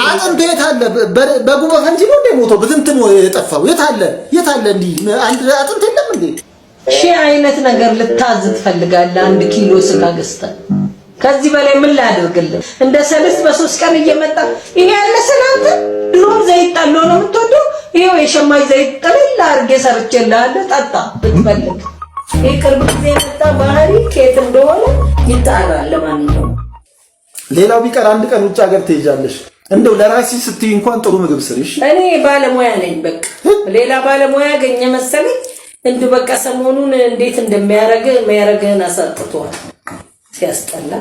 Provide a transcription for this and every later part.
አጥንቱ የት አለ? በጉበ ፈንጂ ነው እንደ ሞቶ በትንትኑ የጠፋው የት አለ? እንዲህ አንድ አጥንት የለም እንዴ? ሺህ አይነት ነገር ልታዝ ትፈልጋለህ። 1 ኪሎ ስጋ ገዝተህ ከዚህ በላይ ምን ላድርግልህ? እንደ ሰልስት በ3 ቀን እየመጣ ይሄ ያለ ሰላንተ ድሮም ዘይት ጣሎ ነው የምትወደው። ይሄው የሸማይ ዘይት ጠቅልል አድርጌ ሰርቼልሃለሁ፣ ጠጣ ብትፈልግ። ይሄ ቅርብ ጊዜ የመጣ ባህሪ ከየት እንደሆነ ይጣራል። ለማንኛውም ሌላው ቢቀር አንድ ቀን ውጭ ሀገር ትሄጃለሽ። እንደው ለራስሽ ስትይ እንኳን ጥሩ ምግብ ስሪሽ። እኔ ባለሙያ ነኝ። በቃ ሌላ ባለሙያ ያገኘ መሰለኝ። እንዱ በቃ ሰሞኑን እንዴት እንደሚያረግህን አሳጥቷል። ሲያስጠላ።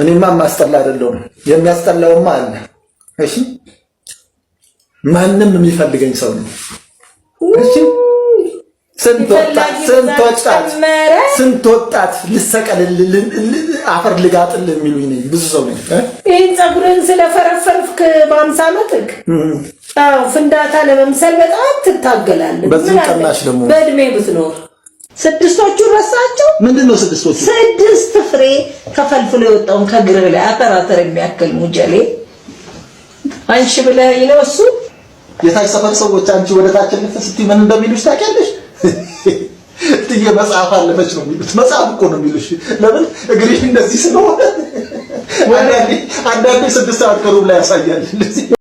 እኔማ ማስጠላ አይደለሁም፣ የሚያስጠላውማ አለ። እሺ ማንም የሚፈልገኝ ሰው ነው። እሺ ስንት ወጣት ልሰቀልል አፈር ልጋጥል የሚሉኝ ነኝ። ብዙ ሰው ነኝ። ይህን ፀጉርን ስለፈረፈርክ በ50 ዓመትህ አዎ ፍንዳታ ለመምሰል በጣም ትታገላለህ። በዚህ ቀናሽ ደግሞ በእድሜ ብትኖር ስድስቶቹ ረሳቸው። ምንድነው ስድስቶቹ? 6 ፍሬ ከፈልፍሎ የወጣውን ከግርህ ላይ አተራተር የሚያክል ሙጀሌ አንቺ ብለህ ነው እሱ። የታች ሰፈር ሰዎች አንቺ ወደ ታች ስትይ ምን እንደሚሉሽ ታውቂያለሽ? ትዬ መጽሐፍ አለመች ነው የሚሉት። መጽሐፍ እኮ ነው የሚሉሽ። ለምን እግርሽ እንደዚህ ስለሆነ አንዳንዴ 6 ሰዓት ከሩብ ላይ ያሳያል።